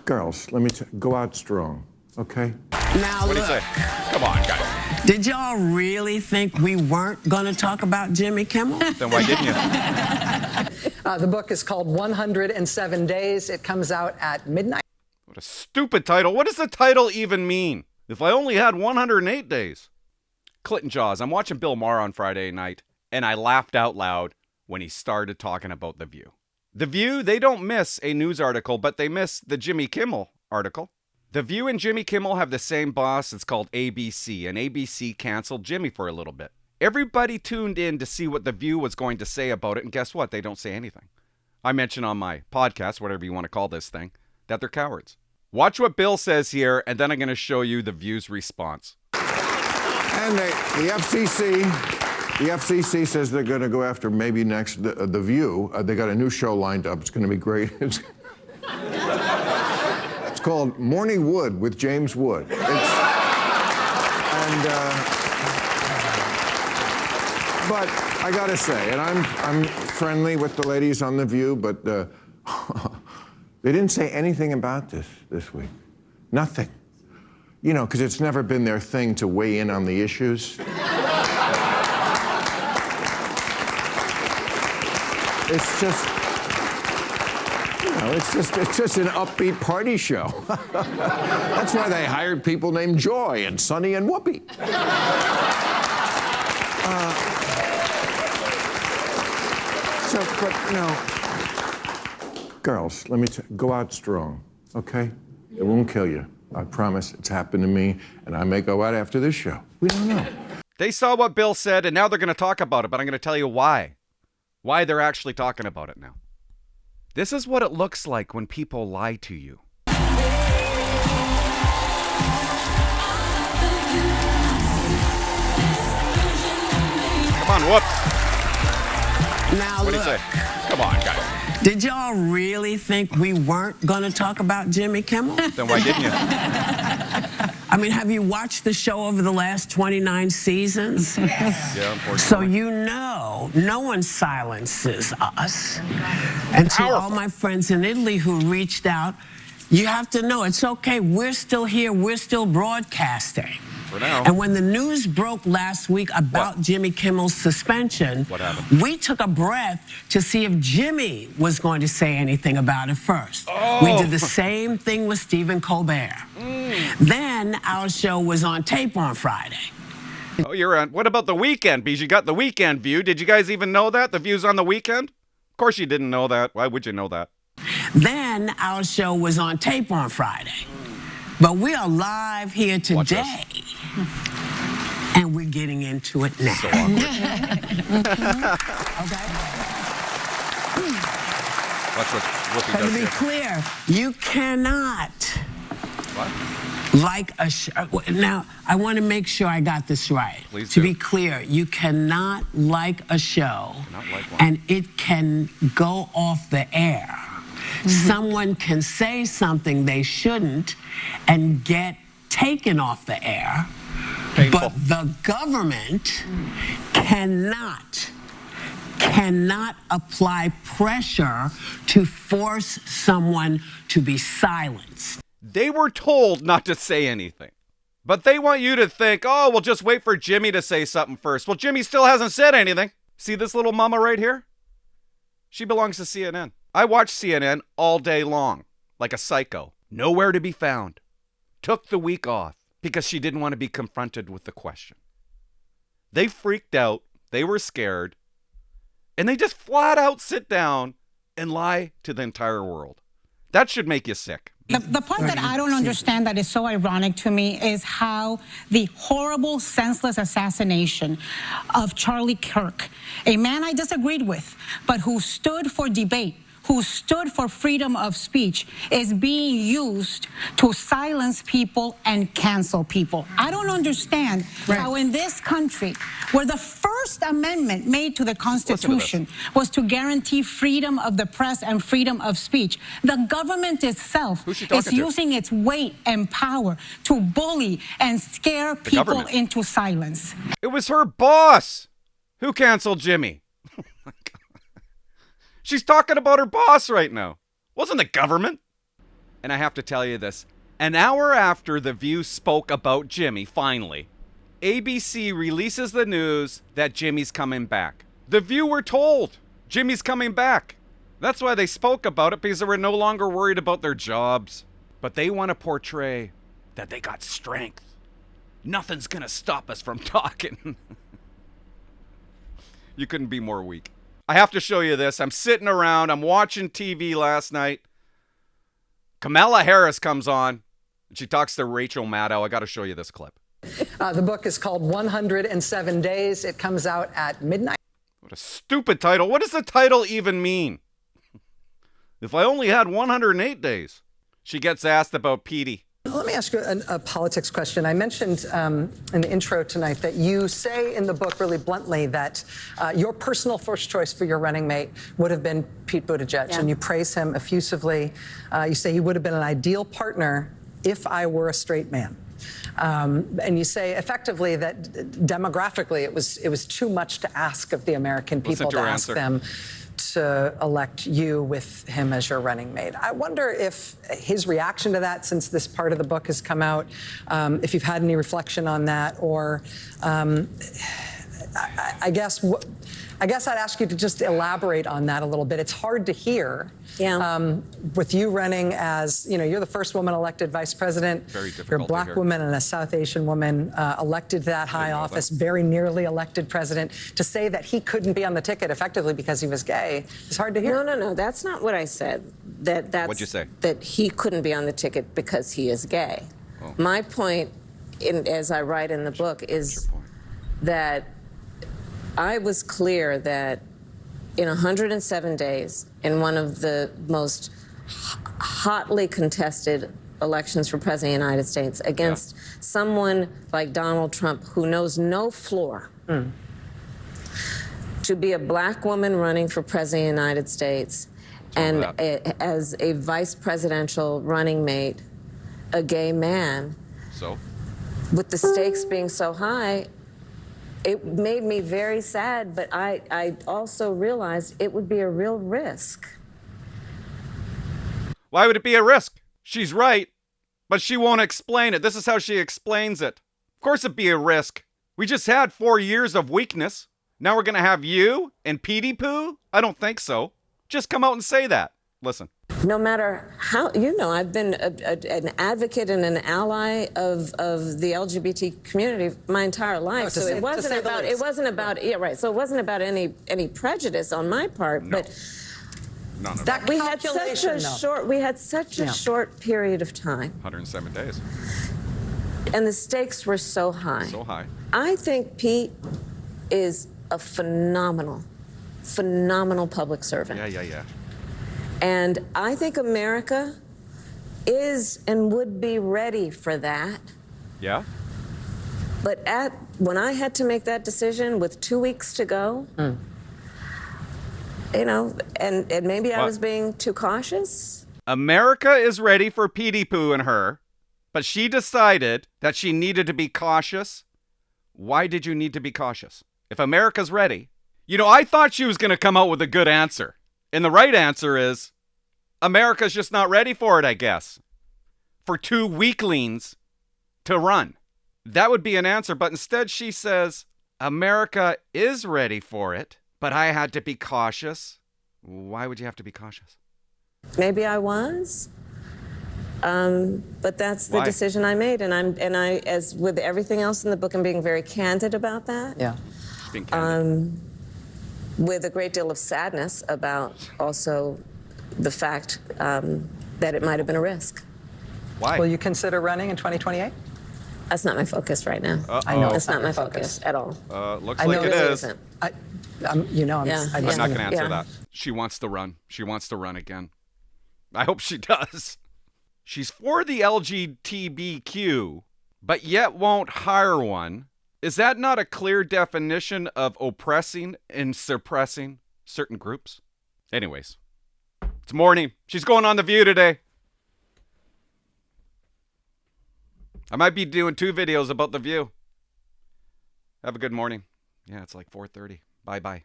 Girls, go out strong, okay? Now What do look, you say? Come on, guys. did y'all really think we weren't going to talk about Jimmy Kimmel? Then why didn't you? The book is called 107 Days. It comes out at midnight. What a stupid title. What does the title even mean? If I only had 108 days. Clinton Jaws. I'm watching Bill Maher on Friday night, and I laughed out loud when he started talking about The View. The View, they don't miss a news article, but they miss the Jimmy Kimmel article. The View and Jimmy Kimmel have the same boss. It's called ABC, and ABC canceled Jimmy for a little bit. Everybody tuned in to see what The View was going to say about it, and guess what? They don't say anything. I mentioned on my podcast, whatever you want to call this thing, that they're cowards. Watch what Bill says here, and then I'm going to show you The View's response. And the FCC says they're going to go after maybe next The View. They got a new show lined up. It's going to be great. It's called Morning Wood with James Wood. But I got to say, and I'm friendly with the ladies on The View, but they didn't say anything about this week. Nothing. You know, because it's never been their thing to weigh in on the issues. It's just, you know, it's just an upbeat party show. That's why they hired people named Joy and Sonny and Whoopi. But no, girls, go out strong, okay? It won't kill you. I promise. It's happened to me, and I may go out after this show. We don't know. They saw what Bill said, and now they're going to talk about it, but I'm going to tell you why. Why they're actually talking about it now. This is what it looks like when people lie to you. Come on, whoops. Now What do look, you say? Come on, guys. did y'all really think we weren't going to talk about Jimmy Kimmel? Then why didn't you? I mean, have you watched the show over the last 29 seasons? Yeah, unfortunately. So you know, no one silences us. And to all my friends in Italy who reached out, you have to know it's okay. We're still here. We're still broadcasting. For now. And when the news broke last week about Jimmy Kimmel's suspension, What happened? we took a breath to see if Jimmy was going to say anything about it first. We did the same thing with Stephen Colbert. Then our show was on tape on Friday. Oh, you're on. What about the weekend? Because you got the weekend View. Did you guys even know that? The View's on the weekend? Of course you didn't know that. Why would you know that? Then our show was on tape on Friday. But we are live here today. And we're getting into it now. So awkward. Okay? Watch what Whoopi But to does be here. clear, you cannot What? like a show. Now, I want to make sure I got this right. Please to do. be clear, you cannot like a show Not like one. and it can go off the air. Someone can say something they shouldn't and get taken off the air. Painful. But the government cannot apply pressure to force someone to be silenced. They were told not to say anything. But they want you to think, oh, we'll just wait for Jimmy to say something first. Well, Jimmy still hasn't said anything. See this little mama right here? She belongs to CNN. I watch CNN all day long, like a psycho. Nowhere to be found. Took the week off because she didn't want to be confronted with the question. They freaked out. They were scared. And they just flat out sit down and lie to the entire world. That should make you sick. The part that I don't understand that is so ironic to me is how the horrible, senseless assassination of Charlie Kirk, a man I disagreed with, but who stood for debate, who stood for freedom of speech, is being used to silence people and cancel people. I don't understand how in this country, where the First Amendment made to the Constitution was to guarantee freedom of the press and freedom of speech, the government itself is using its weight and power to bully and scare people into silence. It was her boss who canceled Jimmy. She's talking about her boss right now. Wasn't the government. And I have to tell you this. An hour after The View spoke about Jimmy, finally, ABC releases the news that Jimmy's coming back. The View were told Jimmy's coming back. That's why they spoke about it, because they were no longer worried about their jobs. But they want to portray that they got strength. Nothing's going to stop us from talking. You couldn't be more weak. I have to show you this. I'm sitting around. I'm watching TV last night. Kamala Harris comes on. She talks to Rachael Maddow. I got to show you this clip. The book is called 107 Days. It comes out at midnight. What a stupid title. What does the title even mean? If I only had 108 days. She gets asked about Petey. Let me ask you a politics question. I mentioned in the intro tonight that you say in the book really bluntly that your personal first choice for your running mate would have been Pete Buttigieg, and you praise him effusively. You say he would have been an ideal partner if I were a straight man. And you say effectively that demographically it was too much to ask of the American people to ask them to elect you with him as your running mate. I wonder if his reaction to that, since this part of the book has come out, if you've had any reflection on that, or I guess I'd ask you to just elaborate on that a little bit. It's hard to hear. Yeah. With you running as, you're the first woman elected vice president. Very difficult You're a to black hear. woman and a South Asian woman elected to that high office, very nearly elected president. To say that he couldn't be on the ticket effectively because he was gay is hard to hear. No. That's not what I said. That's What'd you say? That he couldn't be on the ticket because he is gay. Oh. My point, as I write in the book, is that I was clear that in 107 days, in one of the most hotly contested elections for President of the United States, against someone like Donald Trump who knows no floor, to be a black woman running for President of the United States and as a vice presidential running mate, a gay man, So? with the stakes being so high, it made me very sad, but I also realized it would be a real risk. Why would it be a risk? She's right, but she won't explain it. This is how she explains it. Of course it'd be a risk. We just had 4 years of weakness. Now we're going to have you and Petey Poo? I don't think so. Just come out and say that. Listen. No matter how, I've been an advocate and an ally of the LGBT community my entire life. So it wasn't about So it wasn't about any prejudice on my part, but None of That we had such calculation, a though. short period of time, 107 days. and the stakes were so high. So high. I think Pete is a phenomenal public servant. Yeah. And I think America is and would be ready for that. Yeah? But when I had to make that decision with 2 weeks to go, and maybe I was being too cautious. America is ready for Petey Poo and her, but she decided that she needed to be cautious. Why did you need to be cautious? If America's ready. I thought she was going to come out with a good answer. And the right answer is, America's just not ready for it, I guess. For 2 weaklings to run. That would be an answer, but instead she says, America is ready for it, but I had to be cautious. Why would you have to be cautious? Maybe I was. But that's the decision I made, and I, as with everything else in the book, I'm being very candid about that. Yeah. Being candid. With a great deal of sadness about also the fact that it might have been a risk. Why? Will you consider running in 2028? That's not my focus right now. I know It's not my focus at all. Looks I like know it Really is. isn't. I'm Yeah. I'm not going to answer Yeah. that. She wants to run. She wants to run again. I hope she does. She's for the LGBTQ, but yet won't hire one. Is that not a clear definition of oppressing and suppressing certain groups? Anyways, it's morning. She's going on The View today. I might be doing 2 videos about The View. Have a good morning. Yeah, it's like 4:30. Bye-bye.